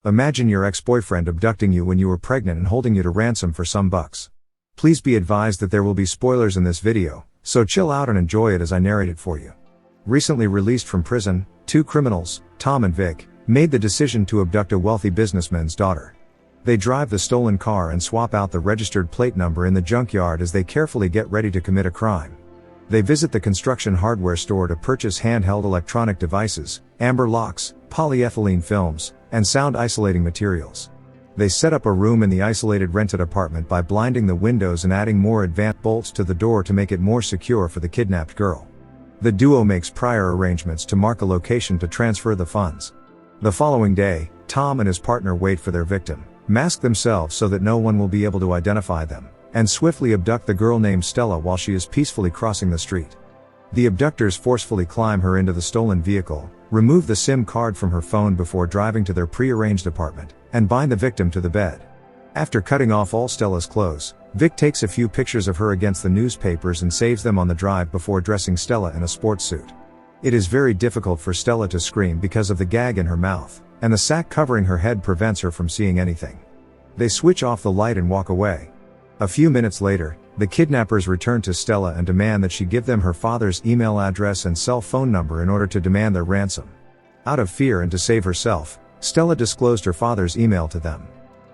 Imagine your ex-boyfriend abducting you when you were pregnant and holding you to ransom for some bucks. Please be advised that there will be spoilers in this video, so chill out and enjoy it as I narrate it for you. Recently released from prison, two criminals, Tom and Vic, made the decision to abduct a wealthy businessman's daughter. They drive the stolen car and swap out the registered plate number in the junkyard as they carefully get ready to commit a crime. They visit the construction hardware store to purchase handheld electronic devices, amber locks, polyethylene films, and sound isolating materials. They set up a room in the isolated rented apartment by blinding the windows and adding more advanced bolts to the door to make it more secure for the kidnapped girl. The duo makes prior arrangements to mark a location to transfer the funds. The following day, Tom and his partner wait for their victim, mask themselves so that no one will be able to identify them, and swiftly abduct the girl named Stella while she is peacefully crossing the street. The abductors forcefully climb her into the stolen vehicle, remove the SIM card from her phone before driving to their pre-arranged apartment, and bind the victim to the bed. After cutting off all Stella's clothes, Vic takes a few pictures of her against the newspapers and saves them on the drive before dressing Stella in a sports suit. It is very difficult for Stella to scream because of the gag in her mouth, and the sack covering her head prevents her from seeing anything. They switch off the light and walk away. A few minutes later, the kidnappers return to Stella and demand that she give them her father's email address and cell phone number in order to demand their ransom. Out of fear and to save herself, Stella disclosed her father's email to them.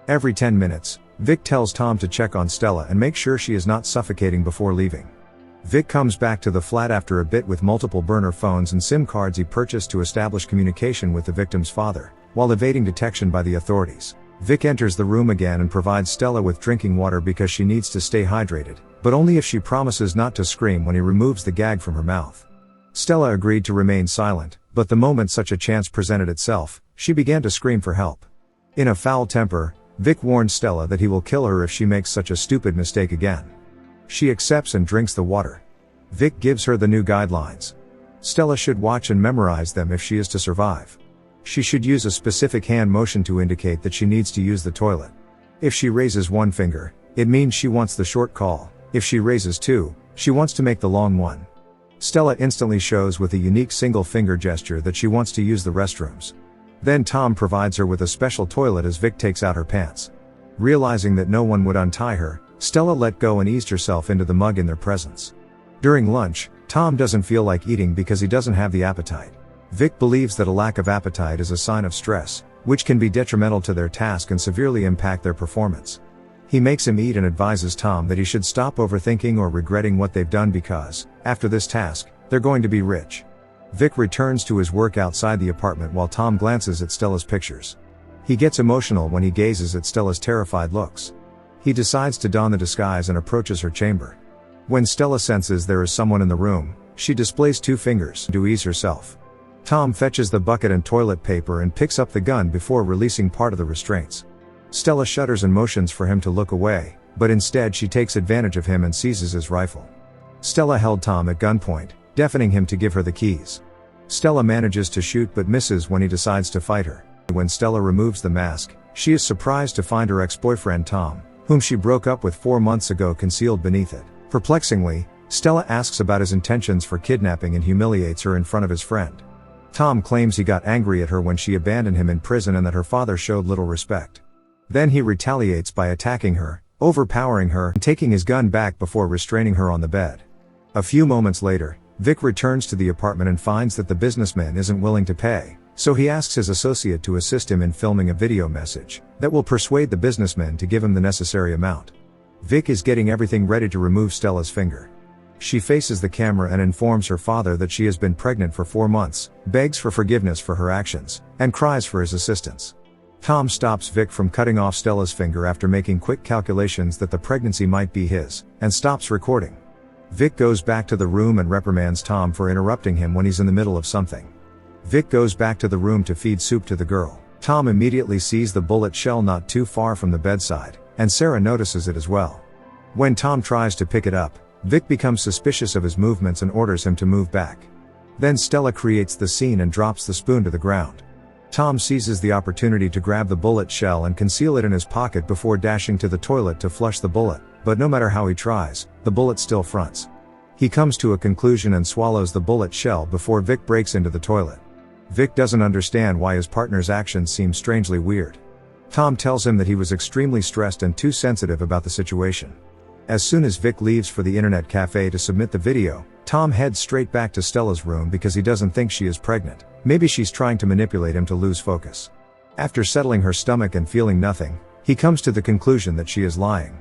Every 10 minutes, Vic tells Tom to check on Stella and make sure she is not suffocating before leaving. Vic comes back to the flat after a bit with multiple burner phones and SIM cards he purchased to establish communication with the victim's father, while evading detection by the authorities. Vic enters the room again and provides Stella with drinking water because she needs to stay hydrated, but only if she promises not to scream when he removes the gag from her mouth. Stella agreed to remain silent, but the moment such a chance presented itself, she began to scream for help. In a foul temper, Vic warns Stella that he will kill her if she makes such a stupid mistake again. She accepts and drinks the water. Vic gives her the new guidelines. Stella should watch and memorize them if she is to survive. She should use a specific hand motion to indicate that she needs to use the toilet. If she raises one finger, it means she wants the short call. If she raises two, she wants to make the long one. Stella instantly shows with a unique single finger gesture that she wants to use the restrooms. Then Tom provides her with a special toilet as Vic takes out her pants. Realizing that no one would untie her, Stella let go and eased herself into the mug in their presence. During lunch, Tom doesn't feel like eating because he doesn't have the appetite. Vic believes that a lack of appetite is a sign of stress, which can be detrimental to their task and severely impact their performance. He makes him eat and advises Tom that he should stop overthinking or regretting what they've done because, after this task, they're going to be rich. Vic returns to his work outside the apartment while Tom glances at Stella's pictures. He gets emotional when he gazes at Stella's terrified looks. He decides to don the disguise and approaches her chamber. When Stella senses there is someone in the room, she displays two fingers to ease herself. Tom fetches the bucket and toilet paper and picks up the gun before releasing part of the restraints. Stella shudders and motions for him to look away, but instead she takes advantage of him and seizes his rifle. Stella held Tom at gunpoint, deafening him to give her the keys. Stella manages to shoot but misses when he decides to fight her. When Stella removes the mask, she is surprised to find her ex-boyfriend Tom, whom she broke up with 4 months ago, concealed beneath it. Perplexingly, Stella asks about his intentions for kidnapping and humiliates her in front of his friend. Tom claims he got angry at her when she abandoned him in prison and that her father showed little respect. Then he retaliates by attacking her, overpowering her, and taking his gun back before restraining her on the bed. A few moments later, Vic returns to the apartment and finds that the businessman isn't willing to pay, so he asks his associate to assist him in filming a video message that will persuade the businessman to give him the necessary amount. Vic is getting everything ready to remove Stella's finger. She faces the camera and informs her father that she has been pregnant for 4 months, begs for forgiveness for her actions, and cries for his assistance. Tom stops Vic from cutting off Stella's finger after making quick calculations that the pregnancy might be his, and stops recording. Vic goes back to the room and reprimands Tom for interrupting him when he's in the middle of something. Vic goes back to the room to feed soup to the girl. Tom immediately sees the bullet shell not too far from the bedside, and Sarah notices it as well. When Tom tries to pick it up, Vic becomes suspicious of his movements and orders him to move back. Then Stella creates the scene and drops the spoon to the ground. Tom seizes the opportunity to grab the bullet shell and conceal it in his pocket before dashing to the toilet to flush the bullet, but no matter how he tries, the bullet still fronts. He comes to a conclusion and swallows the bullet shell before Vic breaks into the toilet. Vic doesn't understand why his partner's actions seem strangely weird. Tom tells him that he was extremely stressed and too sensitive about the situation. As soon as Vic leaves for the internet cafe to submit the video, Tom heads straight back to Stella's room because he doesn't think she is pregnant. Maybe she's trying to manipulate him to lose focus. After settling her stomach and feeling nothing, he comes to the conclusion that she is lying.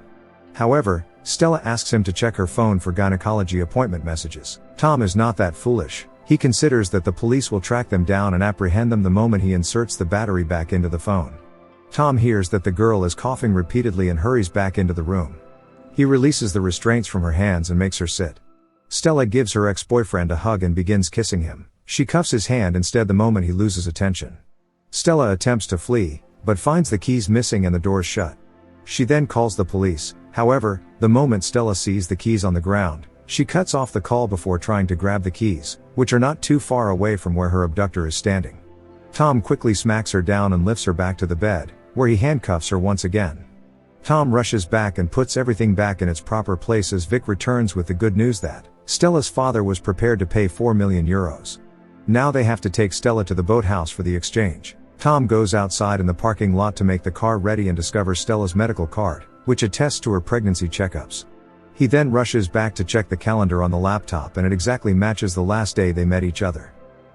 However, Stella asks him to check her phone for gynecology appointment messages. Tom is not that foolish. He considers that the police will track them down and apprehend them the moment he inserts the battery back into the phone. Tom hears that the girl is coughing repeatedly and hurries back into the room. He releases the restraints from her hands and makes her sit. Stella gives her ex-boyfriend a hug and begins kissing him. She cuffs his hand instead the moment he loses attention. Stella attempts to flee, but finds the keys missing and the doors shut. She then calls the police. However, the moment Stella sees the keys on the ground, she cuts off the call before trying to grab the keys, which are not too far away from where her abductor is standing. Tom quickly smacks her down and lifts her back to the bed, where he handcuffs her once again. Tom rushes back and puts everything back in its proper place as Vic returns with the good news that Stella's father was prepared to pay 4 million euros. Now they have to take Stella to the boathouse for the exchange. Tom goes outside in the parking lot to make the car ready and discovers Stella's medical card, which attests to her pregnancy checkups. He then rushes back to check the calendar on the laptop and it exactly matches the last day they met each other.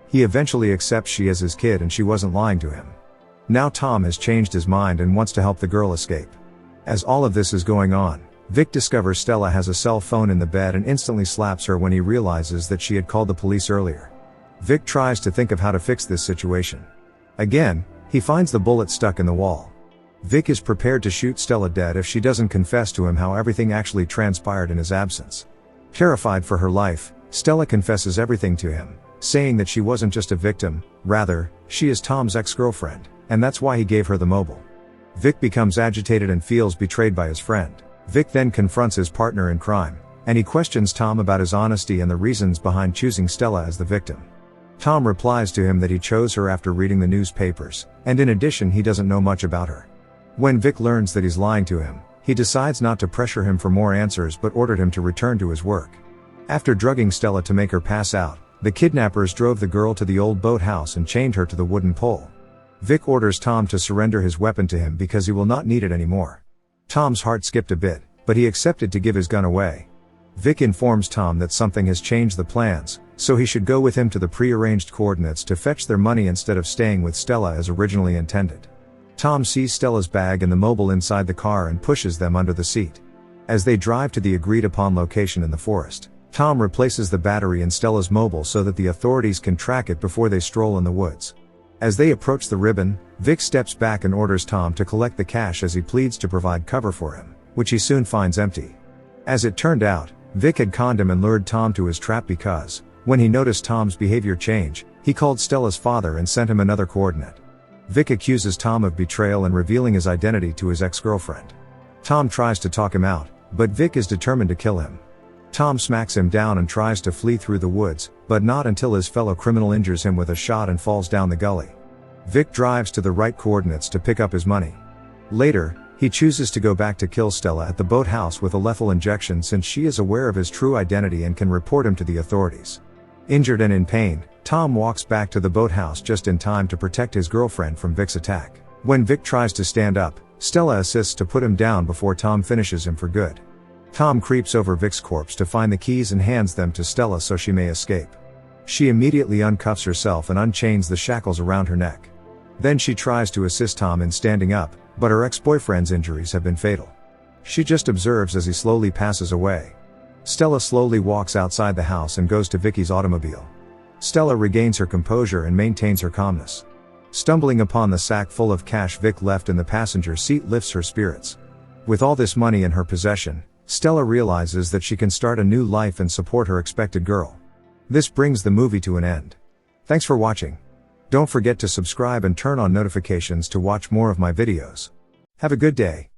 He eventually accepts she is his kid and she wasn't lying to him. Now Tom has changed his mind and wants to help the girl escape. As all of this is going on, Vic discovers Stella has a cell phone in the bed and instantly slaps her when he realizes that she had called the police earlier. Vic tries to think of how to fix this situation. Again, he finds the bullet stuck in the wall. Vic is prepared to shoot Stella dead if she doesn't confess to him how everything actually transpired in his absence. Terrified for her life, Stella confesses everything to him, saying that she wasn't just a victim, rather, she is Tom's ex-girlfriend, and that's why he gave her the mobile. Vic becomes agitated and feels betrayed by his friend. Vic then confronts his partner in crime, and he questions Tom about his honesty and the reasons behind choosing Stella as the victim. Tom replies to him that he chose her after reading the newspapers, and in addition he doesn't know much about her. When Vic learns that he's lying to him, he decides not to pressure him for more answers but ordered him to return to his work. After drugging Stella to make her pass out, the kidnappers drove the girl to the old boathouse and chained her to the wooden pole. Vic orders Tom to surrender his weapon to him because he will not need it anymore. Tom's heart skipped a bit, but he accepted to give his gun away. Vic informs Tom that something has changed the plans, so he should go with him to the pre-arranged coordinates to fetch their money instead of staying with Stella as originally intended. Tom sees Stella's bag and the mobile inside the car and pushes them under the seat. As they drive to the agreed-upon location in the forest, Tom replaces the battery in Stella's mobile so that the authorities can track it before they stroll in the woods. As they approach the ribbon, Vic steps back and orders Tom to collect the cash as he pleads to provide cover for him, which he soon finds empty. As it turned out, Vic had conned him and lured Tom to his trap because, when he noticed Tom's behavior change, he called Stella's father and sent him another coordinate. Vic accuses Tom of betrayal and revealing his identity to his ex-girlfriend. Tom tries to talk him out, but Vic is determined to kill him. Tom smacks him down and tries to flee through the woods, but not until his fellow criminal injures him with a shot and falls down the gully. Vic drives to the right coordinates to pick up his money. Later, he chooses to go back to kill Stella at the boathouse with a lethal injection since she is aware of his true identity and can report him to the authorities. Injured and in pain, Tom walks back to the boathouse just in time to protect his girlfriend from Vic's attack. When Vic tries to stand up, Stella assists to put him down before Tom finishes him for good. Tom creeps over Vic's corpse to find the keys and hands them to Stella so she may escape. She immediately uncuffs herself and unchains the shackles around her neck. Then she tries to assist Tom in standing up, but her ex-boyfriend's injuries have been fatal. She just observes as he slowly passes away. Stella slowly walks outside the house and goes to Vicky's automobile. Stella regains her composure and maintains her calmness. Stumbling upon the sack full of cash Vic left in the passenger seat lifts her spirits. With all this money in her possession, Stella realizes that she can start a new life and support her expected girl. This brings the movie to an end. Thanks for watching. Don't forget to subscribe and turn on notifications to watch more of my videos. Have a good day.